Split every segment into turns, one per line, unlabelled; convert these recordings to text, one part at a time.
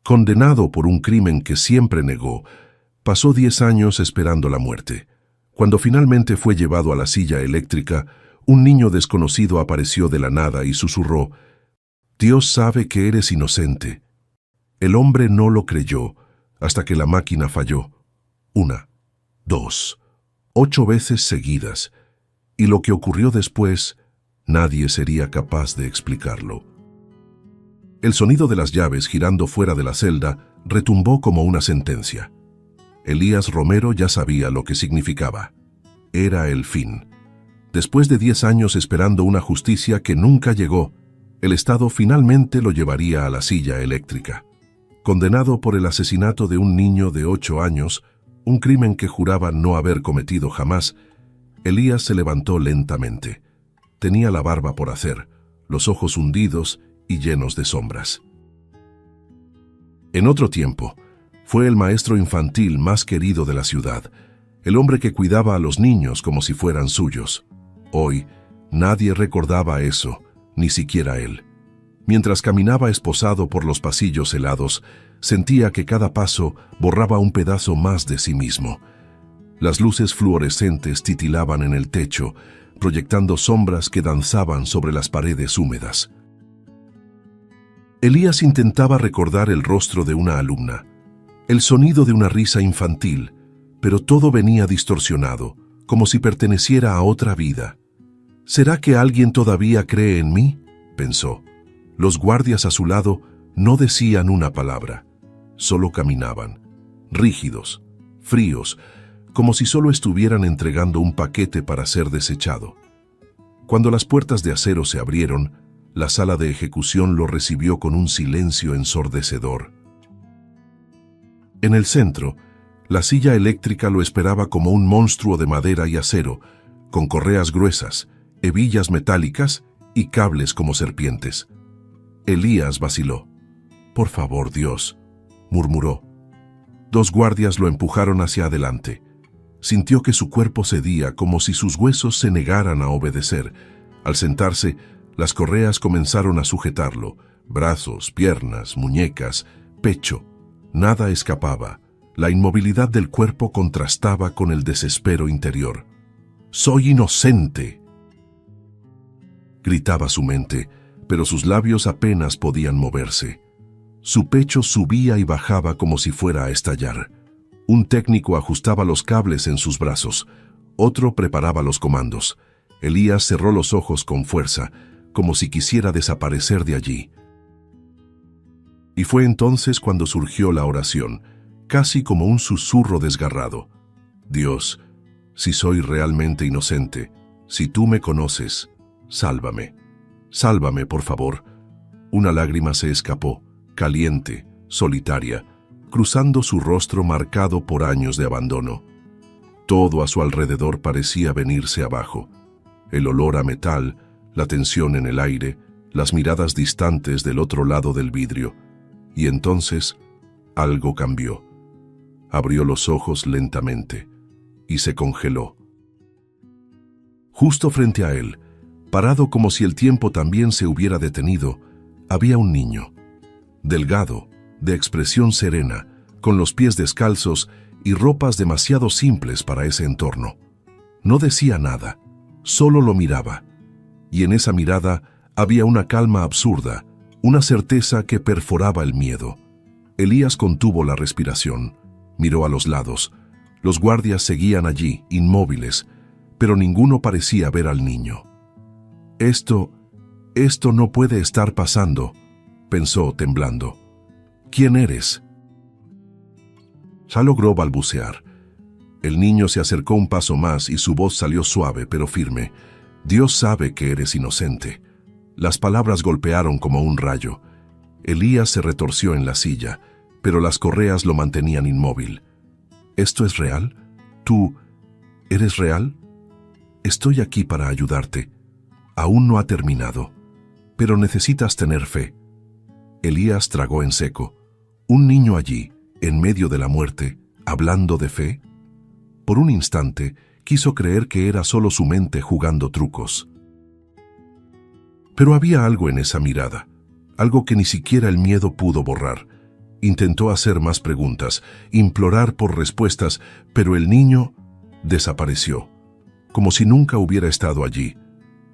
Condenado por un crimen que siempre negó, pasó 10 años esperando la muerte. Cuando finalmente fue llevado a la silla eléctrica, un niño desconocido apareció de la nada y susurró: «Dios sabe que eres inocente». El hombre no lo creyó hasta que la máquina falló. 1, 2, 8 veces seguidas. Y lo que ocurrió después, nadie sería capaz de explicarlo. El sonido de las llaves girando fuera de la celda retumbó como una sentencia. Elías Romero ya sabía lo que significaba. Era el fin. Después de 10 años esperando una justicia que nunca llegó, el Estado finalmente lo llevaría a la silla eléctrica. Condenado por el asesinato de un niño de 8 años, un crimen que juraba no haber cometido jamás, Elías se levantó lentamente. Tenía la barba por hacer, los ojos hundidos y llenos de sombras. En otro tiempo, fue el maestro infantil más querido de la ciudad, el hombre que cuidaba a los niños como si fueran suyos. Hoy, nadie recordaba eso, ni siquiera él. Mientras caminaba esposado por los pasillos helados, sentía que cada paso borraba un pedazo más de sí mismo. Las luces fluorescentes titilaban en el techo, proyectando sombras que danzaban sobre las paredes húmedas. Elías intentaba recordar el rostro de una alumna, el sonido de una risa infantil, pero todo venía distorsionado, como si perteneciera a otra vida. ¿Será que alguien todavía cree en mí?, pensó. Los guardias a su lado no decían una palabra, solo caminaban, rígidos, fríos, como si solo estuvieran entregando un paquete para ser desechado. Cuando las puertas de acero se abrieron, la sala de ejecución lo recibió con un silencio ensordecedor. En el centro, la silla eléctrica lo esperaba como un monstruo de madera y acero, con correas gruesas, hebillas metálicas y cables como serpientes. Elías vaciló. «Por favor, Dios», murmuró. 2 guardias lo empujaron hacia adelante. Sintió que su cuerpo cedía como si sus huesos se negaran a obedecer. Al sentarse, las correas comenzaron a sujetarlo. Brazos, piernas, muñecas, pecho. Nada escapaba. La inmovilidad del cuerpo contrastaba con el desespero interior. «¡Soy inocente!», gritaba su mente, pero sus labios apenas podían moverse. Su pecho subía y bajaba como si fuera a estallar. Un técnico ajustaba los cables en sus brazos. Otro preparaba los comandos. Elías cerró los ojos con fuerza, como si quisiera desaparecer de allí. Y fue entonces cuando surgió la oración, casi como un susurro desgarrado. «Dios, si soy realmente inocente, si tú me conoces, sálvame. Sálvame, por favor». Una lágrima se escapó, caliente, solitaria, cruzando su rostro marcado por años de abandono. Todo a su alrededor parecía venirse abajo. El olor a metal, la tensión en el aire, las miradas distantes del otro lado del vidrio. Y entonces, algo cambió. Abrió los ojos lentamente y se congeló. Justo frente a él, parado como si el tiempo también se hubiera detenido, había un niño. Delgado, de expresión serena, con los pies descalzos y ropas demasiado simples para ese entorno. No decía nada, solo lo miraba. Y en esa mirada había una calma absurda, una certeza que perforaba el miedo. Elías contuvo la respiración, miró a los lados. Los guardias seguían allí, inmóviles, pero ninguno parecía ver al niño. Esto no puede estar pasando», pensó temblando. «¿Quién eres?». Ya logró balbucear. El niño se acercó un paso más y su voz salió suave pero firme. «Dios sabe que eres inocente». Las palabras golpearon como un rayo. Elías se retorció en la silla, pero las correas lo mantenían inmóvil. «¿Esto es real? ¿Tú eres real? Estoy aquí para ayudarte. Aún no ha terminado, pero necesitas tener fe». Elías tragó en seco. Un niño allí, en medio de la muerte, hablando de fe. Por un instante, quiso creer que era solo su mente jugando trucos. Pero había algo en esa mirada, algo que ni siquiera el miedo pudo borrar. Intentó hacer más preguntas, implorar por respuestas, pero el niño desapareció, como si nunca hubiera estado allí.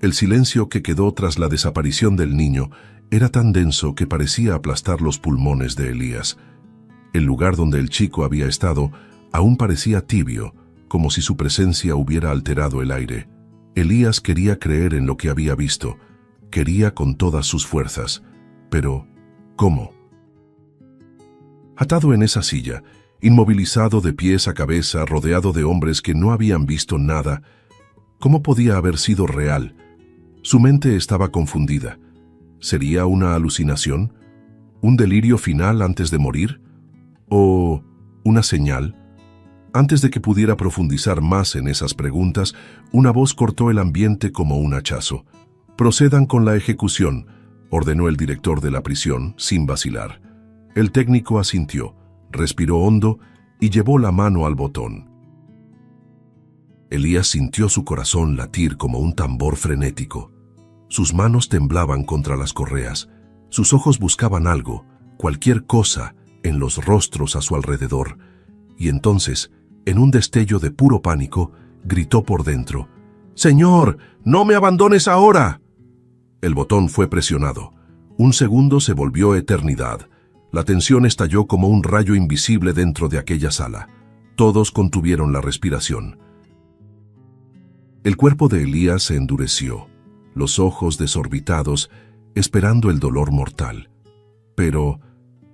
El silencio que quedó tras la desaparición del niño era tan denso que parecía aplastar los pulmones de Elías. El lugar donde el chico había estado aún parecía tibio, como si su presencia hubiera alterado el aire. Elías quería creer en lo que había visto, quería con todas sus fuerzas. Pero, ¿cómo? Atado en esa silla, inmovilizado de pies a cabeza, rodeado de hombres que no habían visto nada, ¿cómo podía haber sido real? Su mente estaba confundida. ¿Sería una alucinación? ¿Un delirio final antes de morir? ¿O una señal? Antes de que pudiera profundizar más en esas preguntas, una voz cortó el ambiente como un hachazo. «Procedan con la ejecución», ordenó el director de la prisión, sin vacilar. El técnico asintió, respiró hondo y llevó la mano al botón. Elías sintió su corazón latir como un tambor frenético. Sus manos temblaban contra las correas. Sus ojos buscaban algo, cualquier cosa, en los rostros a su alrededor. Y entonces, en un destello de puro pánico, gritó por dentro: «¡Señor, no me abandones ahora!». El botón fue presionado. Un segundo se volvió eternidad. La tensión estalló como un rayo invisible dentro de aquella sala. Todos contuvieron la respiración. El cuerpo de Elías se endureció, los ojos desorbitados, esperando el dolor mortal. Pero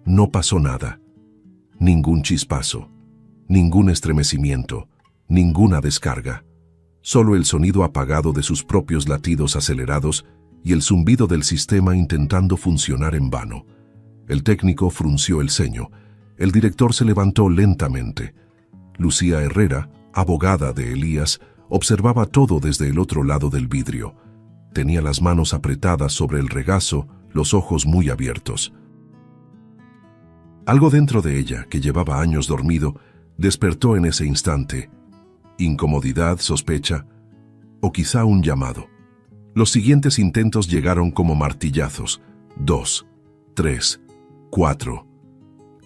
no pasó nada. Ningún chispazo, ningún estremecimiento, ninguna descarga. Solo el sonido apagado de sus propios latidos acelerados y el zumbido del sistema intentando funcionar en vano. El técnico frunció el ceño. El director se levantó lentamente. Lucía Herrera, abogada de Elías, observaba todo desde el otro lado del vidrio. Tenía las manos apretadas sobre el regazo, los ojos muy abiertos. Algo dentro de ella, que llevaba años dormido, despertó en ese instante. Incomodidad, sospecha, o quizá un llamado. Los siguientes intentos llegaron como martillazos. 2, 3, 4.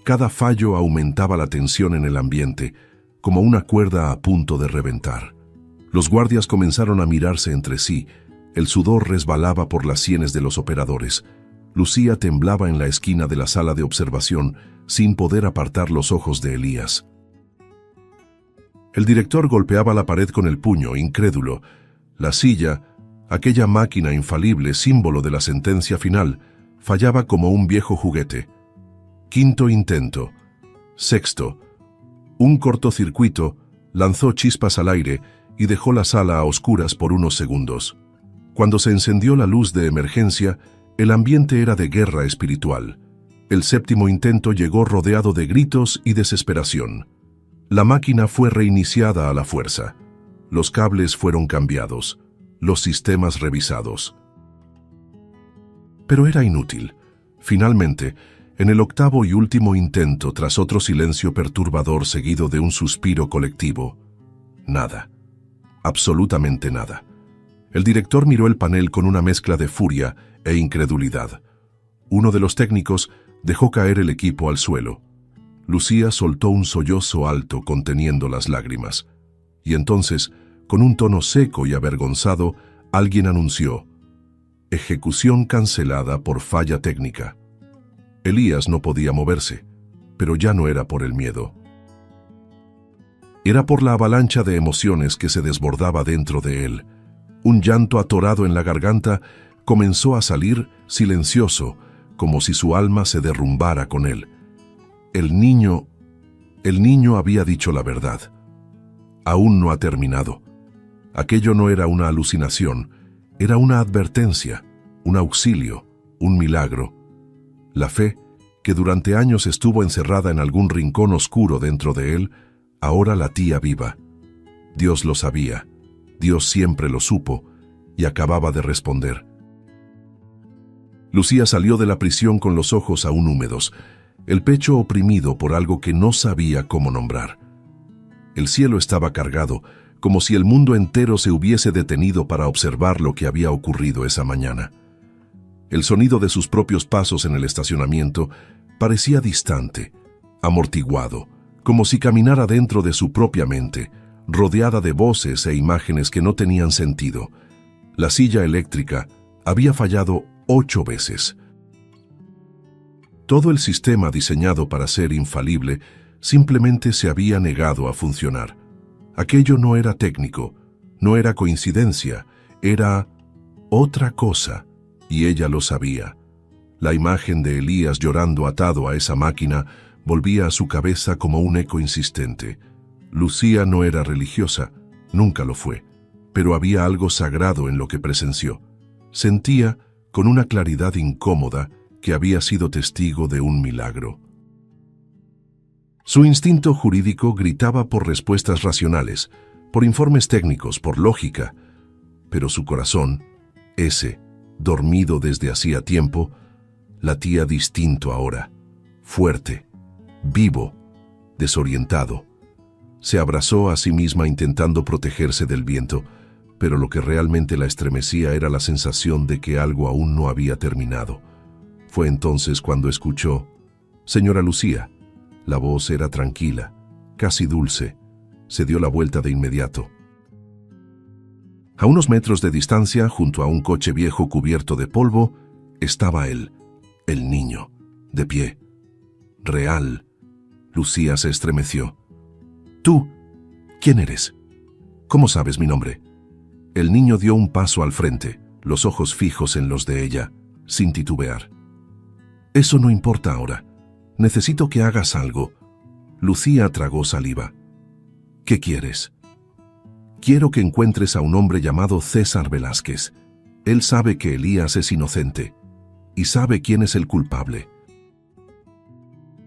Cada fallo aumentaba la tensión en el ambiente, como una cuerda a punto de reventar. Los guardias comenzaron a mirarse entre sí. El sudor resbalaba por las sienes de los operadores. Lucía temblaba en la esquina de la sala de observación, sin poder apartar los ojos de Elías. El director golpeaba la pared con el puño, incrédulo. La silla, aquella máquina infalible, símbolo de la sentencia final, fallaba como un viejo juguete. Quinto intento. Sexto. Un cortocircuito lanzó chispas al aire y dejó la sala a oscuras por unos segundos. Cuando se encendió la luz de emergencia, el ambiente era de guerra espiritual. El séptimo intento llegó rodeado de gritos y desesperación. La máquina fue reiniciada a la fuerza. Los cables fueron cambiados, los sistemas revisados. Pero era inútil. Finalmente, en el octavo y último intento, tras otro silencio perturbador seguido de un suspiro colectivo, nada. Absolutamente nada. El director miró el panel con una mezcla de furia e incredulidad. Uno de los técnicos dejó caer el equipo al suelo. Lucía soltó un sollozo alto conteniendo las lágrimas. Y entonces, con un tono seco y avergonzado, alguien anunció: «Ejecución cancelada por falla técnica». Elías no podía moverse, pero ya no era por el miedo. Era por la avalancha de emociones que se desbordaba dentro de él. Un llanto atorado en la garganta comenzó a salir silencioso, como si su alma se derrumbara con él. El niño había dicho la verdad. Aún no ha terminado. Aquello no era una alucinación, era una advertencia, un auxilio, un milagro. La fe, que durante años estuvo encerrada en algún rincón oscuro dentro de él, ahora latía viva. Dios lo sabía, Dios siempre lo supo, y acababa de responder. Lucía salió de la prisión con los ojos aún húmedos, el pecho oprimido por algo que no sabía cómo nombrar. El cielo estaba cargado, como si el mundo entero se hubiese detenido para observar lo que había ocurrido esa mañana. El sonido de sus propios pasos en el estacionamiento Parecía distante, amortiguado, como si caminara dentro de su propia mente, rodeada de voces e imágenes que no tenían sentido. La silla eléctrica había fallado 8 veces. Todo el sistema diseñado para ser infalible simplemente se había negado a funcionar. Aquello no era técnico, no era coincidencia, era otra cosa, y ella lo sabía. La imagen de Elías llorando atado a esa máquina volvía a su cabeza como un eco insistente. Lucía no era religiosa, nunca lo fue, pero había algo sagrado en lo que presenció. Sentía, con una claridad incómoda, que había sido testigo de un milagro. Su instinto jurídico gritaba por respuestas racionales, por informes técnicos, por lógica, pero su corazón, ese, dormido desde hacía tiempo, latía distinto ahora, fuerte, vivo, desorientado. Se abrazó a sí misma intentando protegerse del viento, pero lo que realmente la estremecía era la sensación de que algo aún no había terminado. Fue entonces cuando escuchó: «Señora Lucía». La voz era tranquila, casi dulce. Se dio la vuelta de inmediato. A unos metros de distancia, junto a un coche viejo cubierto de polvo, estaba él, el niño, de pie. Real. Lucía se estremeció. «¿Tú? ¿Quién eres? ¿Cómo sabes mi nombre?» El niño dio un paso al frente, los ojos fijos en los de ella, sin titubear. «Eso no importa ahora. Necesito que hagas algo». Lucía tragó saliva. «¿Qué quieres?» «Quiero que encuentres a un hombre llamado César Velázquez. Él sabe que Elías es inocente y sabe quién es el culpable».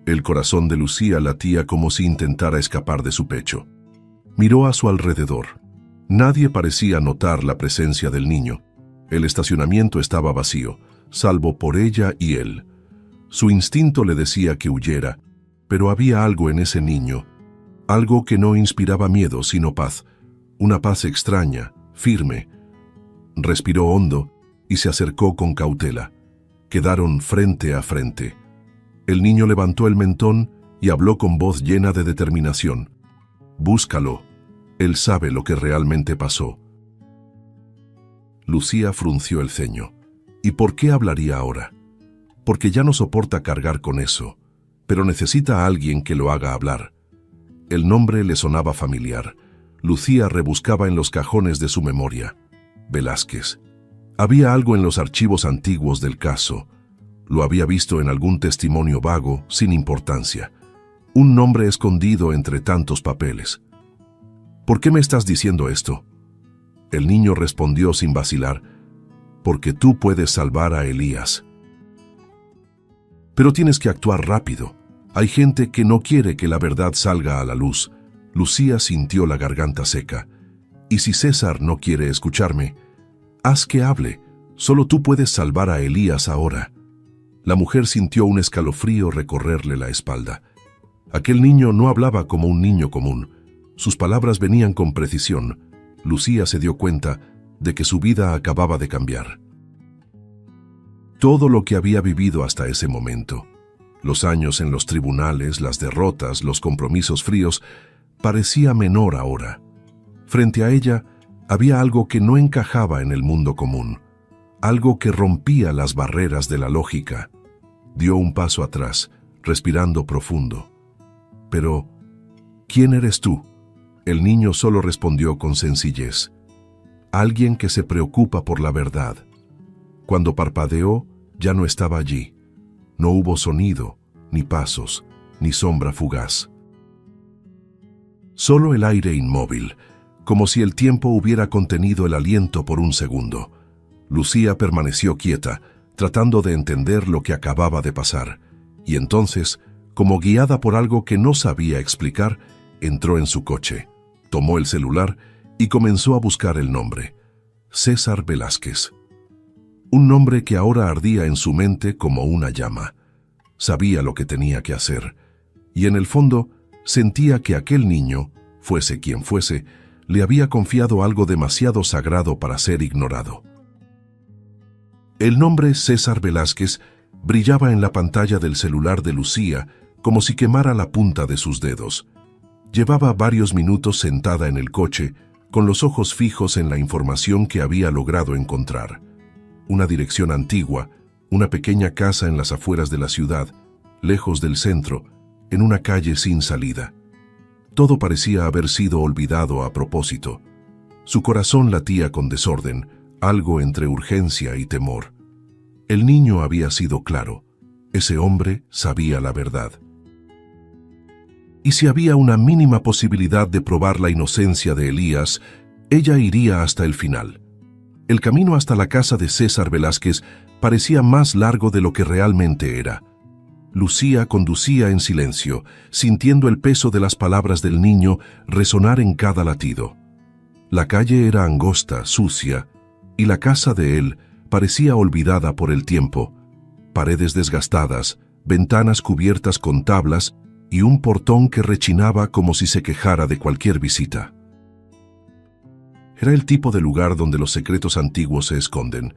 El corazón de Lucía latía como si intentara escapar de su pecho. Miró a su alrededor. Nadie parecía notar la presencia del niño. El estacionamiento estaba vacío, salvo por ella y él. Su instinto le decía que huyera, pero había algo en ese niño, algo que no inspiraba miedo sino paz, una paz extraña, firme. Respiró hondo y se acercó con cautela. Quedaron frente a frente. El niño levantó el mentón y habló con voz llena de determinación. «Búscalo. Él sabe lo que realmente pasó». Lucía frunció el ceño. ¿Y por qué hablaría ahora? Porque ya no soporta cargar con eso, pero necesita a alguien que lo haga hablar. El nombre le sonaba familiar. Lucía rebuscaba en los cajones de su memoria. Velázquez. Había algo en los archivos antiguos del caso. Lo había visto en algún testimonio vago, sin importancia. Un nombre escondido entre tantos papeles. «¿Por qué me estás diciendo esto?» El niño respondió sin vacilar: «Porque tú puedes salvar a Elías. Pero tienes que actuar rápido. Hay gente que no quiere que la verdad salga a la luz». Lucía sintió la garganta seca. «Y si César no quiere escucharme, haz que hable. Solo tú puedes salvar a Elías ahora». La mujer sintió un escalofrío recorrerle la espalda. Aquel niño no hablaba como un niño común. Sus palabras venían con precisión. Lucía se dio cuenta de que su vida acababa de cambiar. Todo lo que había vivido hasta ese momento, los años en los tribunales, las derrotas, los compromisos fríos, parecía menor ahora. Frente a ella había algo que no encajaba en el mundo común, algo que rompía las barreras de la lógica. Dio un paso atrás, respirando profundo. «Pero, ¿quién eres tú?» El niño solo respondió con sencillez: «Alguien que se preocupa por la verdad». Cuando parpadeó, ya no estaba allí. No hubo sonido, ni pasos, ni sombra fugaz. Solo el aire inmóvil, como si el tiempo hubiera contenido el aliento por un segundo. Lucía permaneció quieta, tratando de entender lo que acababa de pasar, y entonces, como guiada por algo que no sabía explicar, entró en su coche, tomó el celular y comenzó a buscar el nombre: César Velázquez. Un nombre que ahora ardía en su mente como una llama. Sabía lo que tenía que hacer, y en el fondo sentía que aquel niño, fuese quien fuese, le había confiado algo demasiado sagrado para ser ignorado. El nombre César Velázquez brillaba en la pantalla del celular de Lucía como si quemara la punta de sus dedos. Llevaba varios minutos sentada en el coche, con los ojos fijos en la información que había logrado encontrar. Una dirección antigua, una pequeña casa en las afueras de la ciudad, lejos del centro, en una calle sin salida. Todo parecía haber sido olvidado a propósito. Su corazón latía con desorden, algo entre urgencia y temor. El niño había sido claro. Ese hombre sabía la verdad. Y si había una mínima posibilidad de probar la inocencia de Elías, ella iría hasta el final. El camino hasta la casa de César Velázquez parecía más largo de lo que realmente era. Lucía conducía en silencio, sintiendo el peso de las palabras del niño resonar en cada latido. La calle era angosta, sucia, y la casa de él parecía olvidada por el tiempo. Paredes desgastadas, ventanas cubiertas con tablas y un portón que rechinaba como si se quejara de cualquier visita. Era el tipo de lugar donde los secretos antiguos se esconden.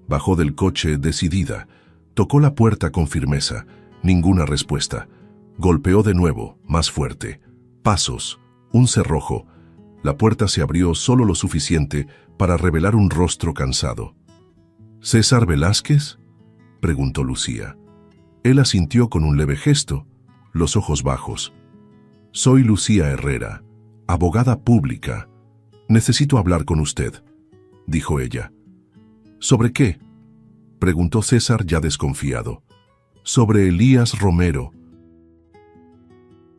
Bajó del coche decidida, tocó la puerta con firmeza. Ninguna respuesta. Golpeó de nuevo, más fuerte. Pasos, un cerrojo. La puerta se abrió solo lo suficiente para revelar un rostro cansado. ¿César Velázquez?, preguntó Lucía. Él asintió con un leve gesto, los ojos bajos. Soy Lucía Herrera, abogada pública. Necesito hablar con usted, dijo ella. ¿Sobre qué?, preguntó César ya desconfiado. Sobre Elías Romero.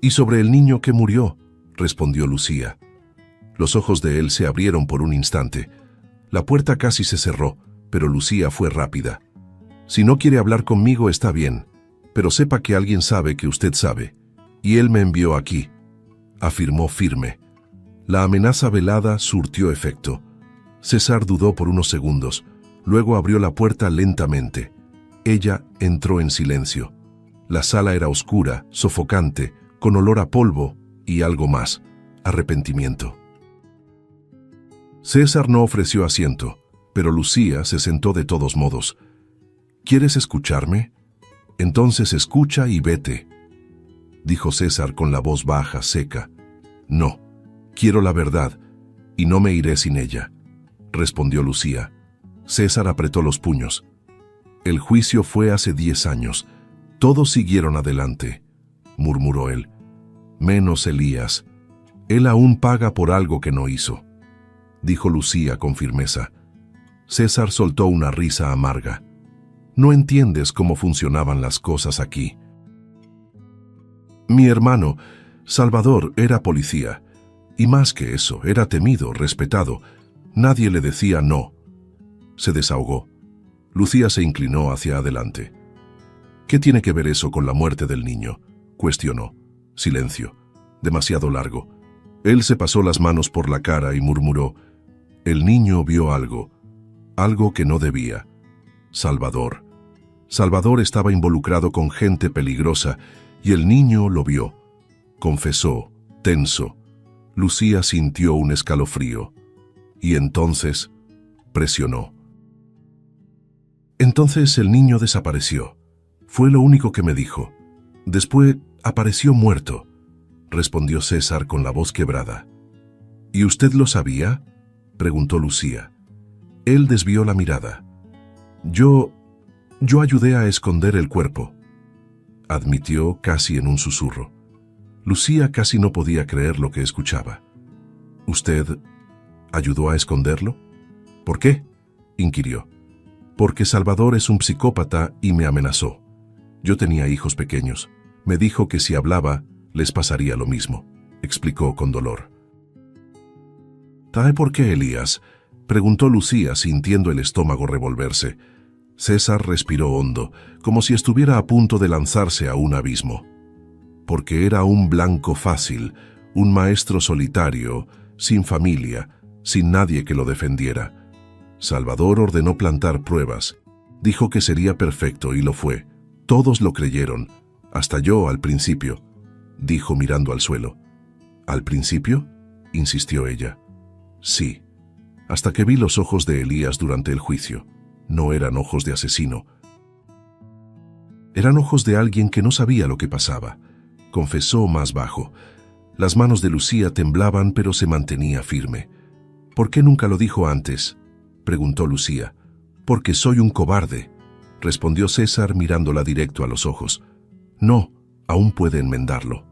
Y sobre el niño que murió, respondió Lucía. Los ojos de él se abrieron por un instante. La puerta casi se cerró, pero Lucía fue rápida. Si no quiere hablar conmigo está bien, pero sepa que alguien sabe que usted sabe, y él me envió aquí, afirmó firme. La amenaza velada surtió efecto. César dudó por unos segundos, luego abrió la puerta lentamente. Ella entró en silencio. La sala era oscura, sofocante, con olor a polvo y algo más, arrepentimiento. César no ofreció asiento, pero Lucía se sentó de todos modos. ¿Quieres escucharme? Entonces escucha y vete, dijo César con la voz baja, seca. No, quiero la verdad, y no me iré sin ella, respondió Lucía. César apretó los puños. El juicio fue hace 10 años. Todos siguieron adelante, murmuró él. Menos Elías. Él aún paga por algo que no hizo, dijo Lucía con firmeza. César soltó una risa amarga. No entiendes cómo funcionaban las cosas aquí. Mi hermano, Salvador, era policía. Y más que eso, era temido, respetado. Nadie le decía no. Se desahogó. Lucía se inclinó hacia adelante. ¿Qué tiene que ver eso con la muerte del niño?, cuestionó. Silencio. Demasiado largo. Él se pasó las manos por la cara y murmuró. El niño vio algo. Algo que no debía. Salvador. Salvador estaba involucrado con gente peligrosa y el niño lo vio. Confesó, tenso. Lucía sintió un escalofrío. Y entonces presionó. Entonces el niño desapareció. Fue lo único que me dijo. Después apareció muerto, respondió César con la voz quebrada. ¿Y usted lo sabía?, preguntó Lucía. Él desvió la mirada. Yo ayudé a esconder el cuerpo, admitió casi en un susurro. Lucía casi no podía creer lo que escuchaba. ¿Usted ayudó a esconderlo? ¿Por qué?, inquirió. Porque Salvador es un psicópata y me amenazó. Yo tenía hijos pequeños. Me dijo que si hablaba, les pasaría lo mismo, explicó con dolor. ¿Sabe por qué, Elías?, preguntó Lucía sintiendo el estómago revolverse. César respiró hondo, como si estuviera a punto de lanzarse a un abismo. Porque era un blanco fácil, un maestro solitario, sin familia, sin nadie que lo defendiera. Salvador ordenó plantar pruebas. Dijo que sería perfecto y lo fue. Todos lo creyeron, hasta yo al principio, dijo mirando al suelo. ¿Al principio?, insistió ella. Sí, hasta que vi los ojos de Elías durante el juicio. No eran ojos de asesino. Eran ojos de alguien que no sabía lo que pasaba. Confesó más bajo. Las manos de Lucía temblaban, pero se mantenía firme. «¿Por qué nunca lo dijo antes?», preguntó Lucía. «Porque soy un cobarde», respondió César mirándola directo a los ojos. «No, aún puede enmendarlo»,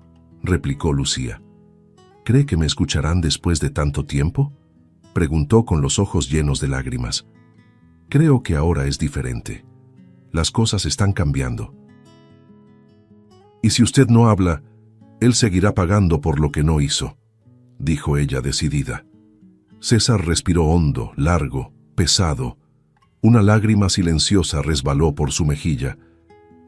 replicó Lucía. «¿Cree que me escucharán después de tanto tiempo?», preguntó con los ojos llenos de lágrimas. «Creo que ahora es diferente. Las cosas están cambiando. Y si usted no habla, él seguirá pagando por lo que no hizo», dijo ella decidida. César respiró hondo, largo, pesado. Una lágrima silenciosa resbaló por su mejilla.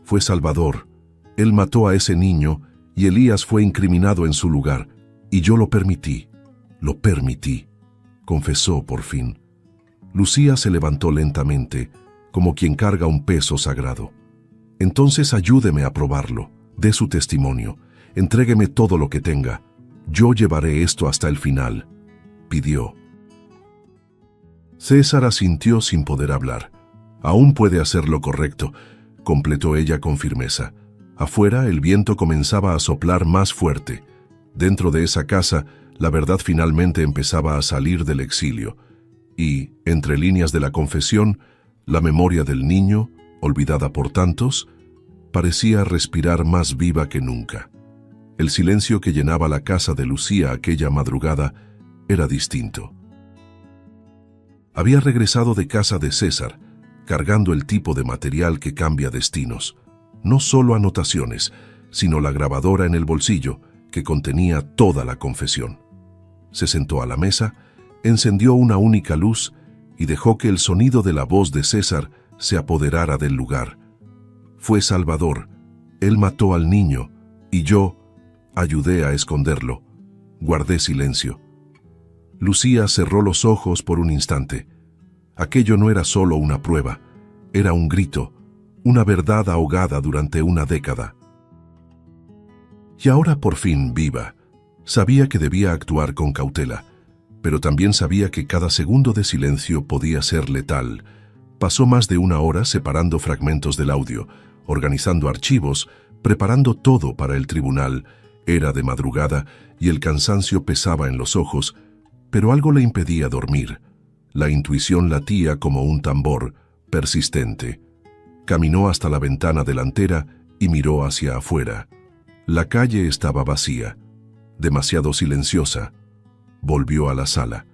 Fue Salvador. Él mató a ese niño y Elías fue incriminado en su lugar. Y yo lo permití, confesó por fin. Lucía se levantó lentamente, como quien carga un peso sagrado. «Entonces ayúdeme a probarlo, dé su testimonio, entrégueme todo lo que tenga. Yo llevaré esto hasta el final», pidió. César asintió sin poder hablar. «Aún puede hacer lo correcto», completó ella con firmeza. Afuera el viento comenzaba a soplar más fuerte. Dentro de esa casa, la verdad finalmente empezaba a salir del exilio. Y, entre líneas de la confesión, la memoria del niño, olvidada por tantos, parecía respirar más viva que nunca. El silencio que llenaba la casa de Lucía aquella madrugada era distinto. Había regresado de casa de César, cargando el tipo de material que cambia destinos. No solo anotaciones, sino la grabadora en el bolsillo, que contenía toda la confesión. Se sentó a la mesa, encendió una única luz y dejó que el sonido de la voz de César se apoderara del lugar. «Fue Salvador. Él mató al niño y yo ayudé a esconderlo. Guardé silencio». Lucía cerró los ojos por un instante. Aquello no era solo una prueba, era un grito, una verdad ahogada durante una década. Y ahora por fin viva. Sabía que debía actuar con cautela, pero también sabía que cada segundo de silencio podía ser letal. Pasó más de una hora separando fragmentos del audio, organizando archivos, preparando todo para el tribunal. Era de madrugada y el cansancio pesaba en los ojos, pero algo le impedía dormir. La intuición latía como un tambor, persistente. Caminó hasta la ventana delantera y miró hacia afuera. La calle estaba vacía, demasiado silenciosa. Volvió a la sala.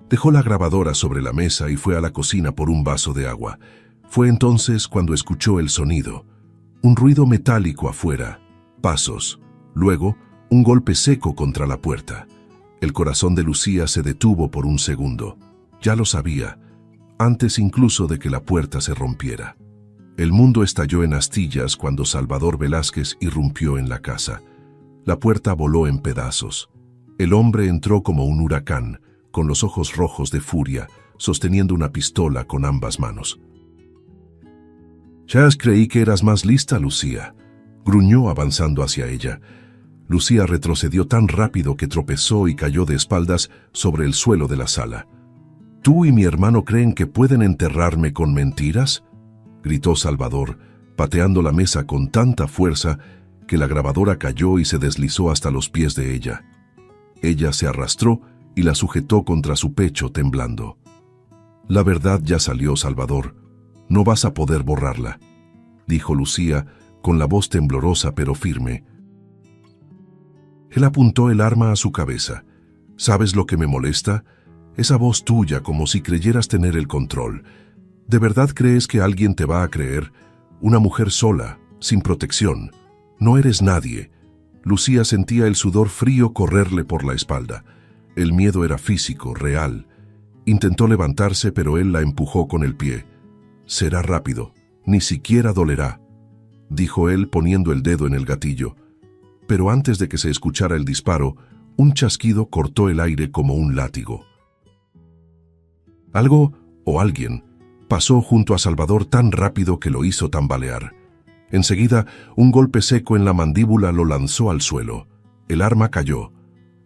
Dejó la grabadora sobre la mesa y fue a la cocina por un vaso de agua. Fue entonces cuando escuchó el sonido. Un ruido metálico afuera, pasos, luego un golpe seco contra la puerta. El corazón de Lucía se detuvo por un segundo. Ya lo sabía, antes incluso de que la puerta se rompiera. El mundo estalló en astillas cuando Salvador Velázquez irrumpió en la casa. La puerta voló en pedazos. El hombre entró como un huracán, con los ojos rojos de furia, sosteniendo una pistola con ambas manos. «Ya creí que eras más lista, Lucía», gruñó avanzando hacia ella. Lucía retrocedió tan rápido que tropezó y cayó de espaldas sobre el suelo de la sala. «¿Tú y mi hermano creen que pueden enterrarme con mentiras?», gritó Salvador, pateando la mesa con tanta fuerza que la grabadora cayó y se deslizó hasta los pies de ella. Ella se arrastró y la sujetó contra su pecho temblando. «La verdad ya salió, Salvador. No vas a poder borrarla», dijo Lucía con la voz temblorosa pero firme. Él apuntó el arma a su cabeza. «¿Sabes lo que me molesta? Esa voz tuya, como si creyeras tener el control. ¿De verdad crees que alguien te va a creer? Una mujer sola, sin protección. No eres nadie». Lucía sentía el sudor frío correrle por la espalda. El miedo era físico, real. Intentó levantarse, pero él la empujó con el pie. «Será rápido, ni siquiera dolerá», dijo él poniendo el dedo en el gatillo. Pero antes de que se escuchara el disparo, un chasquido cortó el aire como un látigo. Algo, o alguien, pasó junto a Salvador tan rápido que lo hizo tambalear. Enseguida, un golpe seco en la mandíbula lo lanzó al suelo. El arma cayó.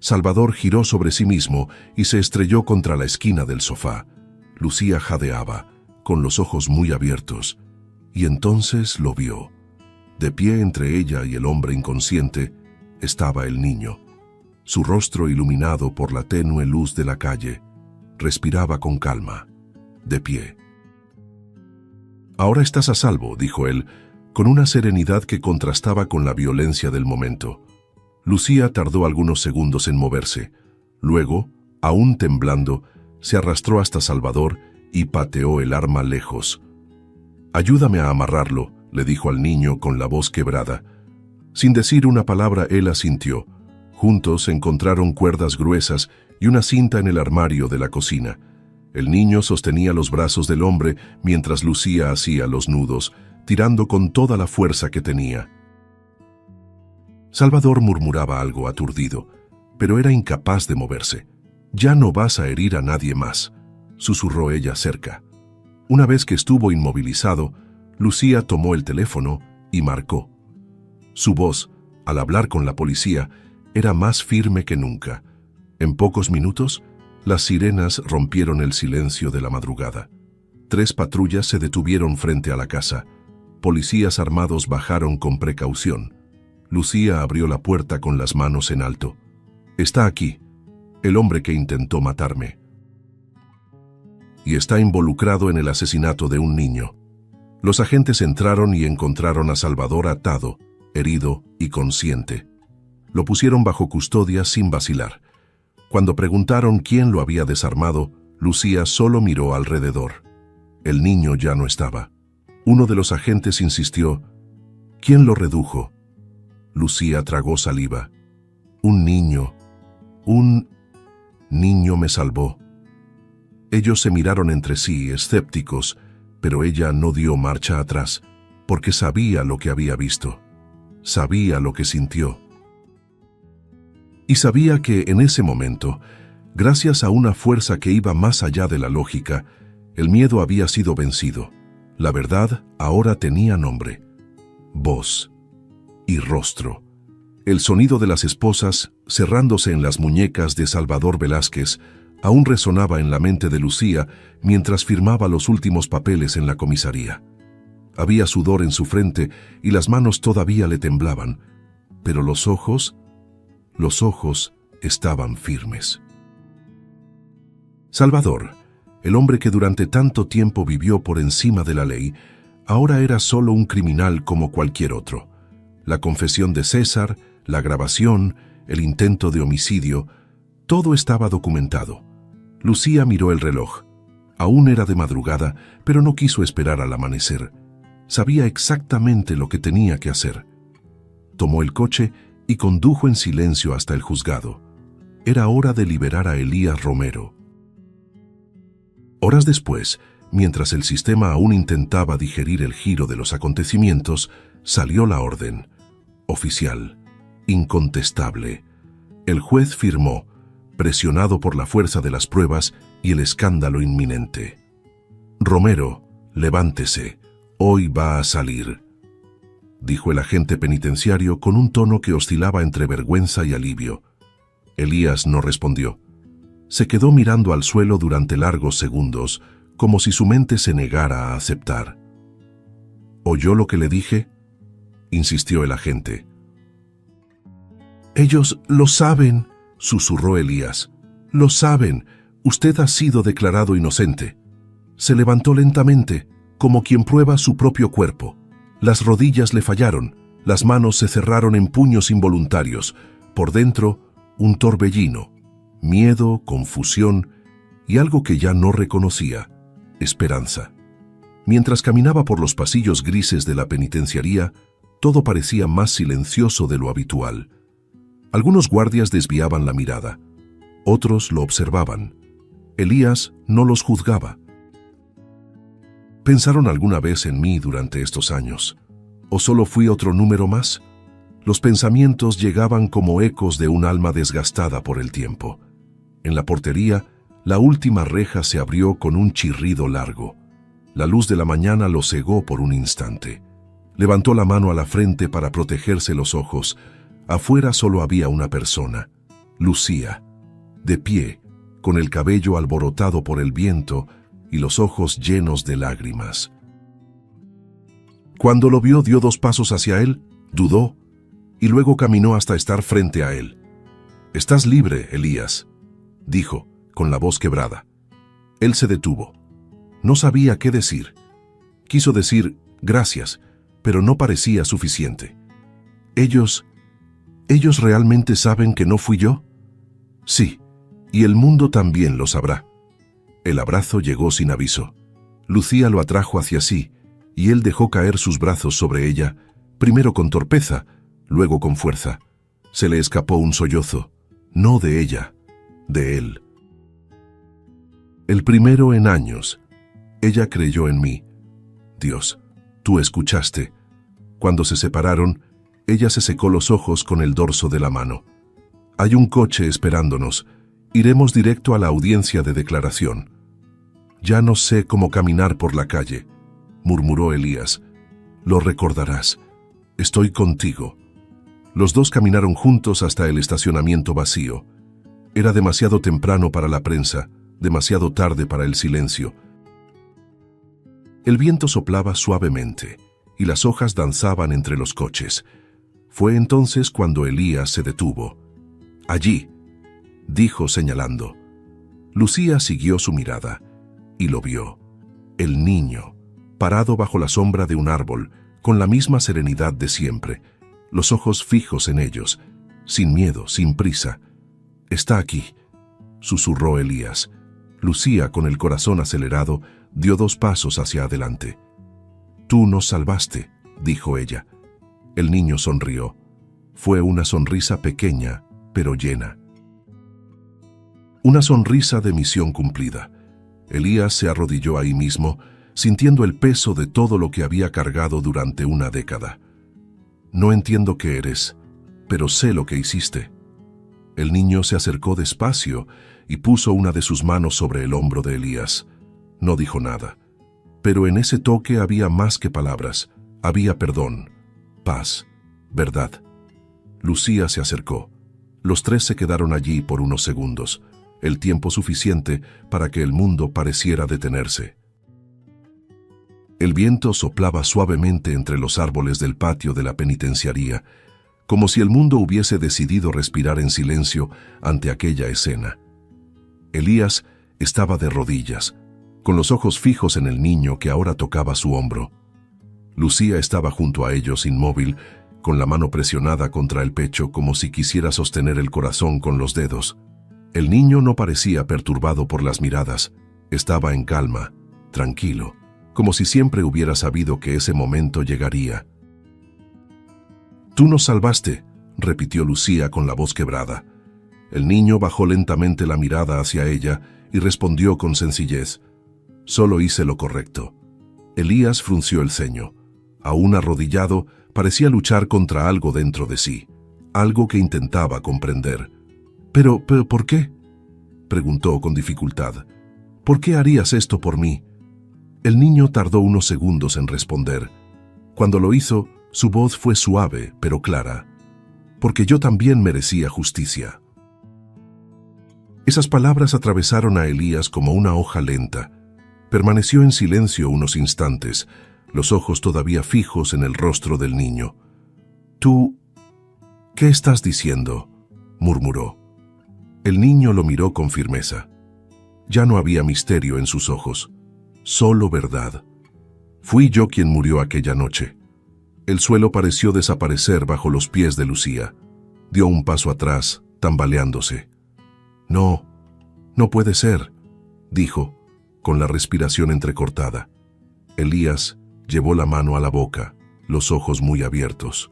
Salvador giró sobre sí mismo y se estrelló contra la esquina del sofá. Lucía jadeaba, con los ojos muy abiertos. y entonces lo vio. De pie entre ella y el hombre inconsciente estaba el niño. Su rostro iluminado por la tenue luz de la calle, respiraba con calma, de pie. «Ahora estás a salvo», dijo él, con una serenidad que contrastaba con la violencia del momento. Lucía tardó algunos segundos en moverse. Luego, aún temblando, se arrastró hasta Salvador y pateó el arma lejos. «Ayúdame a amarrarlo», le dijo al niño con la voz quebrada. Sin decir una palabra, él asintió. Juntos encontraron cuerdas gruesas y una cinta en el armario de la cocina. El niño sostenía los brazos del hombre mientras Lucía hacía los nudos, tirando con toda la fuerza que tenía. Salvador murmuraba algo aturdido, pero era incapaz de moverse. «Ya no vas a herir a nadie más», susurró ella cerca. Una vez que estuvo inmovilizado, Lucía tomó el teléfono y marcó. Su voz, al hablar con la policía, era más firme que nunca. En pocos minutos, las sirenas rompieron el silencio de la madrugada. 3 patrullas se detuvieron frente a la casa. Policías armados bajaron con precaución. Lucía abrió la puerta con las manos en alto. «Está aquí, el hombre que intentó matarme. Y está involucrado en el asesinato de un niño». Los agentes entraron y encontraron a Salvador atado, herido y consciente. Lo pusieron bajo custodia sin vacilar. Cuando preguntaron quién lo había desarmado, Lucía solo miró alrededor. El niño ya no estaba. Uno de los agentes insistió: «¿Quién lo redujo?». Lucía tragó saliva. Un niño me salvó». Ellos se miraron entre sí, escépticos, pero ella no dio marcha atrás, porque sabía lo que había visto. Sabía lo que sintió. Y sabía que en ese momento, gracias a una fuerza que iba más allá de la lógica, el miedo había sido vencido. La verdad ahora tenía nombre, voz y rostro. El sonido de las esposas, cerrándose en las muñecas de Salvador Velázquez, aún resonaba en la mente de Lucía mientras firmaba los últimos papeles en la comisaría. Había sudor en su frente y las manos todavía le temblaban, pero los ojos estaban firmes. Salvador, el hombre que durante tanto tiempo vivió por encima de la ley, ahora era solo un criminal como cualquier otro. La confesión de César, la grabación, el intento de homicidio, todo estaba documentado. Lucía miró el reloj. Aún era de madrugada, pero no quiso esperar al amanecer. Sabía exactamente lo que tenía que hacer. Tomó el coche y condujo en silencio hasta el juzgado. Era hora de liberar a Elías Romero. Horas después, mientras el sistema aún intentaba digerir el giro de los acontecimientos, salió la orden. Oficial, incontestable. El juez firmó, presionado por la fuerza de las pruebas y el escándalo inminente. «Romero, levántese, hoy va a salir», dijo el agente penitenciario con un tono que oscilaba entre vergüenza y alivio. Elías no respondió. Se quedó mirando al suelo durante largos segundos, como si su mente se negara a aceptar. «¿Oyó lo que le dije?», insistió el agente. «Ellos lo saben», susurró Elías. «Lo saben. Usted ha sido declarado inocente». Se levantó lentamente, como quien prueba su propio cuerpo. Las rodillas le fallaron, las manos se cerraron en puños involuntarios. Por dentro, un torbellino, miedo, confusión y algo que ya no reconocía, esperanza. Mientras caminaba por los pasillos grises de la penitenciaría, todo parecía más silencioso de lo habitual. Algunos guardias desviaban la mirada, otros lo observaban. Elías no los juzgaba. ¿Pensaron alguna vez en mí durante estos años? ¿O solo fui otro número más? Los pensamientos llegaban como ecos de un alma desgastada por el tiempo. En la portería, la última reja se abrió con un chirrido largo. La luz de la mañana lo cegó por un instante. Levantó la mano a la frente para protegerse los ojos. Afuera solo había una persona, Lucía, de pie, con el cabello alborotado por el viento y los ojos llenos de lágrimas. Cuando lo vio, dio 2 pasos hacia él, dudó, y luego caminó hasta estar frente a él. «Estás libre, Elías», dijo, con la voz quebrada. Él se detuvo. No sabía qué decir. Quiso decir «gracias», pero no parecía suficiente. ¿Ellos realmente saben que no fui yo? Sí, y el mundo también lo sabrá. El abrazo llegó sin aviso. Lucía lo atrajo hacia sí, y él dejó caer sus brazos sobre ella, primero con torpeza, luego con fuerza. Se le escapó un sollozo, no de ella, de él. El primero en años. Ella creyó en mí. Dios, tú escuchaste. Cuando se separaron, ella se secó los ojos con el dorso de la mano. Hay un coche esperándonos. Iremos directo a la audiencia de declaración. Ya no sé cómo caminar por la calle, murmuró Elías. Lo recordarás. Estoy contigo. Los dos caminaron juntos hasta el estacionamiento vacío. Era demasiado temprano para la prensa, demasiado tarde para el silencio. El viento soplaba suavemente y las hojas danzaban entre los coches. Fue entonces cuando Elías se detuvo. «Allí», dijo señalando. Lucía siguió su mirada y lo vio. El niño, parado bajo la sombra de un árbol, con la misma serenidad de siempre, los ojos fijos en ellos, sin miedo, sin prisa. «Está aquí», susurró Elías. Lucía, con el corazón acelerado, dio 2 pasos hacia adelante. «Tú nos salvaste», dijo ella. El niño sonrió. Fue una sonrisa pequeña, pero llena. Una sonrisa de misión cumplida. Elías se arrodilló ahí mismo, sintiendo el peso de todo lo que había cargado durante una década. «No entiendo qué eres, pero sé lo que hiciste». El niño se acercó despacio y puso una de sus manos sobre el hombro de Elías. No dijo nada, pero en ese toque había más que palabras. Había perdón, paz, verdad. Lucía se acercó. Los 3 se quedaron allí por unos segundos, el tiempo suficiente para que el mundo pareciera detenerse. El viento soplaba suavemente entre los árboles del patio de la penitenciaría, como si el mundo hubiese decidido respirar en silencio ante aquella escena. Elías estaba de rodillas, con los ojos fijos en el niño que ahora tocaba su hombro. Lucía estaba junto a ellos, inmóvil, con la mano presionada contra el pecho como si quisiera sostener el corazón con los dedos. El niño no parecía perturbado por las miradas. Estaba en calma, tranquilo, como si siempre hubiera sabido que ese momento llegaría. «Tú nos salvaste», repitió Lucía con la voz quebrada. El niño bajó lentamente la mirada hacia ella y respondió con sencillez: «Solo hice lo correcto». Elías frunció el ceño. Aún arrodillado, parecía luchar contra algo dentro de sí, algo que intentaba comprender. «¿Pero por qué?», preguntó con dificultad. «¿Por qué harías esto por mí?». El niño tardó unos segundos en responder. Cuando lo hizo, su voz fue suave pero clara. «Porque yo también merecía justicia». Esas palabras atravesaron a Elías como una hoja lenta. Permaneció en silencio unos instantes, los ojos todavía fijos en el rostro del niño. «¿Tú qué estás diciendo?», murmuró. El niño lo miró con firmeza. Ya no había misterio en sus ojos, solo verdad. «Fui yo quien murió aquella noche». El suelo pareció desaparecer bajo los pies de Lucía. Dio un paso atrás, tambaleándose. «No, no puede ser», dijo, con la respiración entrecortada. Elías llevó la mano a la boca, los ojos muy abiertos.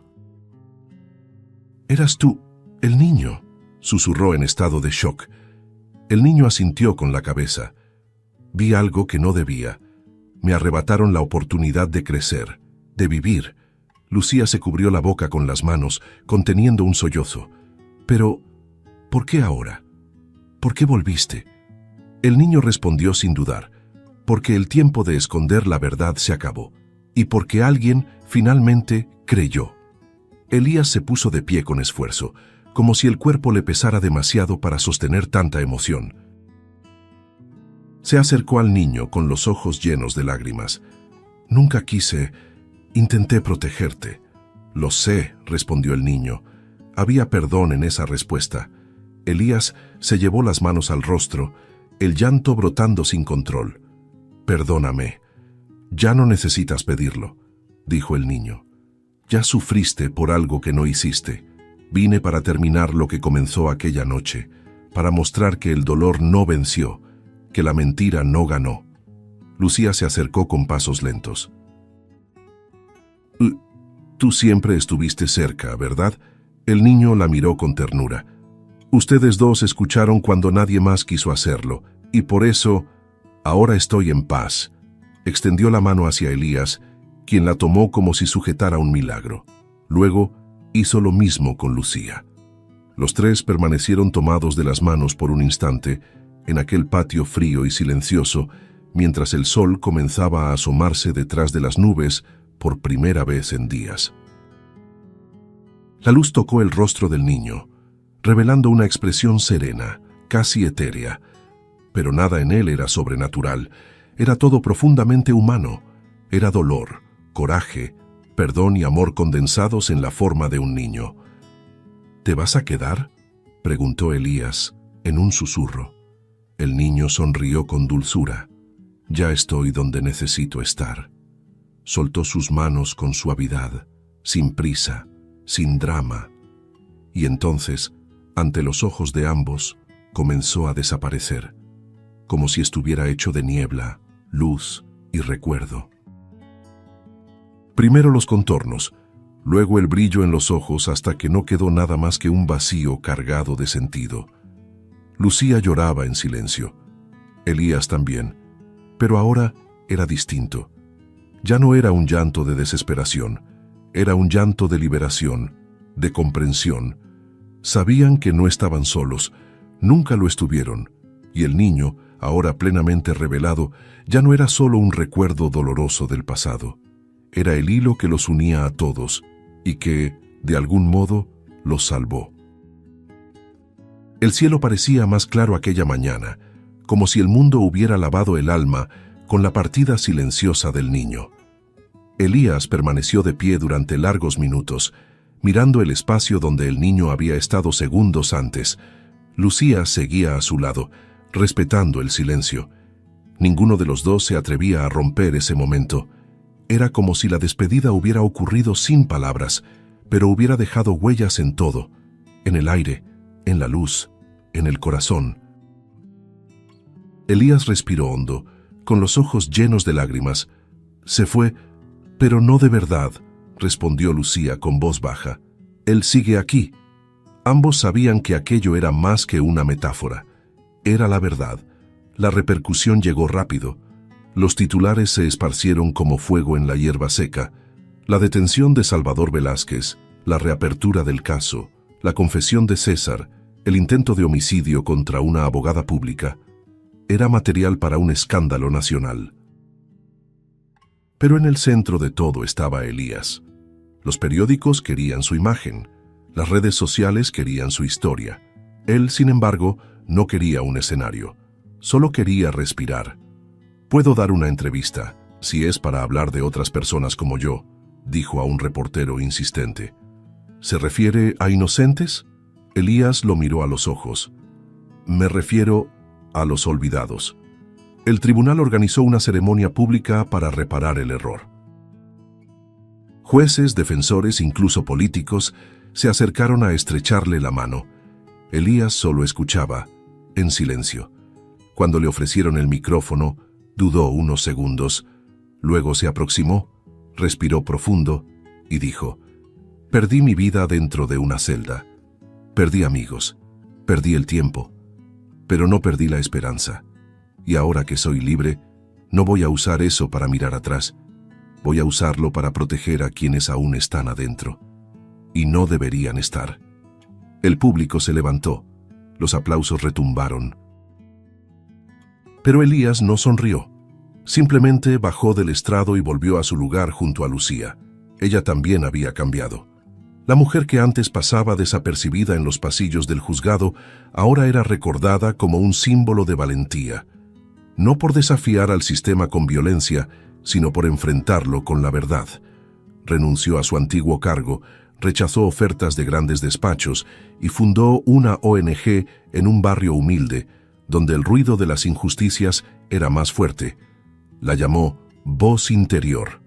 «¿Eras tú, el niño?», susurró en estado de shock. El niño asintió con la cabeza. «Vi algo que no debía. Me arrebataron la oportunidad de crecer, de vivir». Lucía se cubrió la boca con las manos, conteniendo un sollozo. «Pero, ¿por qué ahora? ¿Por qué volviste?». El niño respondió sin dudar: «Porque el tiempo de esconder la verdad se acabó, y porque alguien finalmente creyó». Elías se puso de pie con esfuerzo, como si el cuerpo le pesara demasiado para sostener tanta emoción. Se acercó al niño con los ojos llenos de lágrimas. «Nunca quise, Intenté protegerte. Lo sé, respondió el niño. Había perdón en esa respuesta. Elías se llevó las manos al rostro, el llanto brotando sin control. Perdóname. Ya no necesitas pedirlo, dijo el niño. Ya sufriste por algo que no hiciste. Vine para terminar lo que comenzó aquella noche, para mostrar que el dolor no venció, que la mentira no ganó. Lucía se acercó con pasos lentos. Tú siempre estuviste cerca, ¿verdad? El niño la miró con ternura. Ustedes dos escucharon cuando nadie más quiso hacerlo, y por eso, ahora estoy en paz. Extendió la mano hacia Elías, quien la tomó como si sujetara un milagro. Luego, hizo lo mismo con Lucía. Los tres permanecieron tomados de las manos por un instante, en aquel patio frío y silencioso, mientras el sol comenzaba a asomarse detrás de las nubes por primera vez en días. La luz tocó el rostro del niño, revelando una expresión serena, casi etérea. Pero nada en él era sobrenatural, era todo profundamente humano. Era dolor, coraje, perdón y amor condensados en la forma de un niño. ¿Te vas a quedar?, preguntó Elías, en un susurro. El niño sonrió con dulzura. Ya estoy donde necesito estar. Soltó sus manos con suavidad, sin prisa, sin drama. Y entonces, ante los ojos de ambos, comenzó a desaparecer, como si estuviera hecho de niebla, luz y recuerdo. Primero los contornos, luego el brillo en los ojos hasta que no quedó nada más que un vacío cargado de sentido. Lucía lloraba en silencio. Elías también, pero ahora era distinto. Ya no era un llanto de desesperación, era un llanto de liberación, de comprensión. Sabían que no estaban solos, nunca lo estuvieron, y el niño, ahora plenamente revelado, ya no era solo un recuerdo doloroso del pasado. Era el hilo que los unía a todos y que, de algún modo, los salvó. El cielo parecía más claro aquella mañana, como si el mundo hubiera lavado el alma con la partida silenciosa del niño. Elías permaneció de pie durante largos minutos, mirando el espacio donde el niño había estado segundos antes. Lucía seguía a su lado, respetando el silencio. Ninguno de los dos se atrevía a romper ese momento. Era como si la despedida hubiera ocurrido sin palabras, pero hubiera dejado huellas en todo, en el aire, en la luz, en el corazón. Elías respiró hondo, con los ojos llenos de lágrimas. Se fue, pero no de verdad, respondió Lucía con voz baja. Él sigue aquí. Ambos sabían que aquello era más que una metáfora. Era la verdad. La repercusión llegó rápido. Los titulares se esparcieron como fuego en la hierba seca. La detención de Salvador Velázquez, la reapertura del caso, la confesión de César, el intento de homicidio contra una abogada pública. Era material para un escándalo nacional. Pero en el centro de todo estaba Elías. Los periódicos querían su imagen. Las redes sociales querían su historia. Él, sin embargo, no quería un escenario. Solo quería respirar. «Puedo dar una entrevista, si es para hablar de otras personas como yo», dijo a un reportero insistente. «¿Se refiere a inocentes?» Elías lo miró a los ojos. «Me refiero a los olvidados». El tribunal organizó una ceremonia pública para reparar el error. Jueces, defensores, incluso políticos, se acercaron a estrecharle la mano. Elías solo escuchaba, en silencio. Cuando le ofrecieron el micrófono, dudó unos segundos, luego se aproximó, respiró profundo y dijo: «Perdí mi vida dentro de una celda. Perdí amigos, perdí el tiempo, pero no perdí la esperanza. Y ahora que soy libre, no voy a usar eso para mirar atrás. Voy a usarlo para proteger a quienes aún están adentro. Y no deberían estar». El público se levantó, los aplausos retumbaron. Pero Elías no sonrió. Simplemente bajó del estrado y volvió a su lugar junto a Lucía. Ella también había cambiado. La mujer que antes pasaba desapercibida en los pasillos del juzgado, ahora era recordada como un símbolo de valentía. No por desafiar al sistema con violencia, sino por enfrentarlo con la verdad. renunció a su antiguo cargo, rechazó ofertas de grandes despachos y fundó una ONG en un barrio humilde, donde el ruido de las injusticias era más fuerte. La llamó Voz Interior.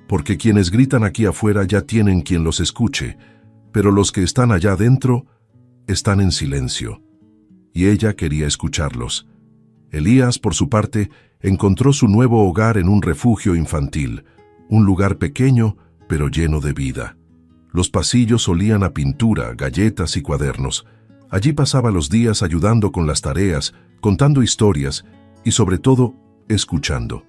Porque quienes gritan aquí afuera ya tienen quien los escuche, pero los que están allá adentro están en silencio. Y ella quería escucharlos. Elías, por su parte, encontró su nuevo hogar en un refugio infantil, un lugar pequeño pero lleno de vida. Los pasillos olían a pintura, galletas y cuadernos. Allí pasaba los días ayudando con las tareas, contando historias y, sobre todo, escuchando.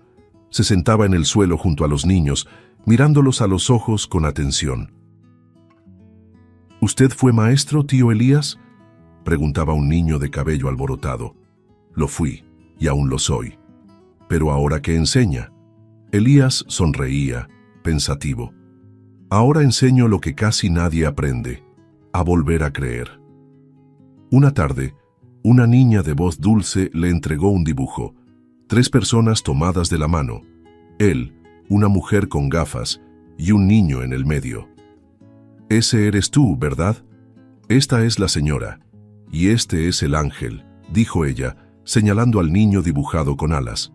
Se sentaba en el suelo junto a los niños, mirándolos a los ojos con atención. ¿Usted fue maestro, tío Elías?, preguntaba un niño de cabello alborotado. Lo fui, y aún lo soy. ¿Pero ahora qué enseña? Elías sonreía, pensativo. Ahora enseño lo que casi nadie aprende, a volver a creer. Una tarde, una niña de voz dulce le entregó un dibujo. 3 personas tomadas de la mano. Él, una mujer con gafas y un niño en el medio. Ese eres tú, ¿verdad? Esta es la señora. Y este es el ángel, dijo ella, señalando al niño dibujado con alas.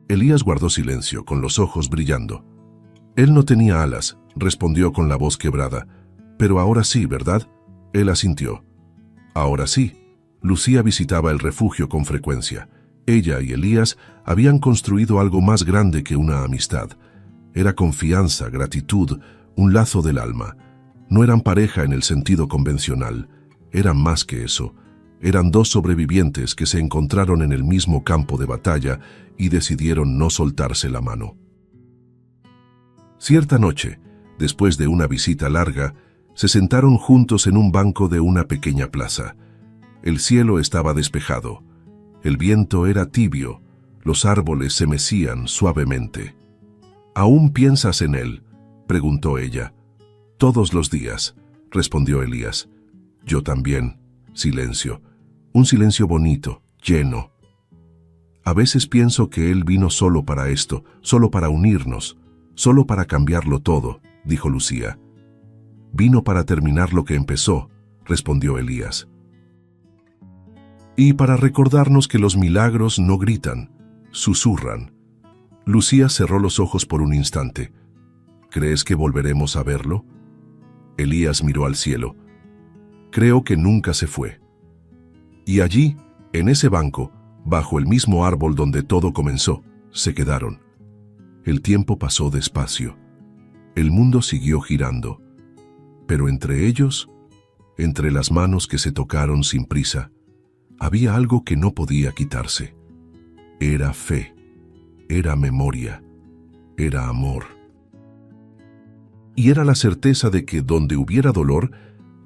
Elías guardó silencio, con los ojos brillando. Él no tenía alas, respondió con la voz quebrada. Pero ahora sí, ¿verdad? Él asintió. Ahora sí. Lucía visitaba el refugio con frecuencia. Ella y Elías habían construido algo más grande que una amistad. Era confianza, gratitud, un lazo del alma. No eran pareja en el sentido convencional. Eran más que eso. Eran 2 sobrevivientes que se encontraron en el mismo campo de batalla y decidieron no soltarse la mano. Cierta noche, después de una visita larga, se sentaron juntos en un banco de una pequeña plaza. El cielo estaba despejado. El viento era tibio. Los árboles se mecían suavemente. ¿Aún piensas en él?, preguntó ella. Todos los días, respondió Elías. Yo también. Silencio. Un silencio bonito, lleno. A veces pienso que él vino solo para esto, solo para unirnos, solo para cambiarlo todo, dijo Lucía. Vino para terminar lo que empezó, respondió Elías. Y para recordarnos que los milagros no gritan, susurran. Lucía cerró los ojos por un instante. ¿Crees que volveremos a verlo? Elías miró al cielo. Creo que nunca se fue. Y allí, en ese banco, bajo el mismo árbol donde todo comenzó, se quedaron. El tiempo pasó despacio. El mundo siguió girando. Pero entre ellos, entre las manos que se tocaron sin prisa, había algo que no podía quitarse. Era fe, era memoria, era amor. Y era la certeza de que donde hubiera dolor,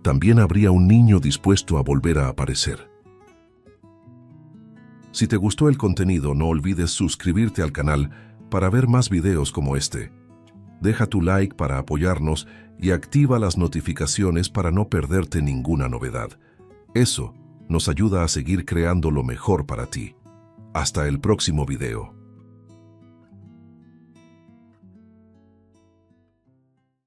también habría un niño dispuesto a volver a aparecer. Si te gustó el contenido, no olvides suscribirte al canal para ver más videos como este. Deja tu like para apoyarnos y activa las notificaciones para no perderte ninguna novedad. Eso nos ayuda a seguir creando lo mejor para ti. Hasta el próximo video.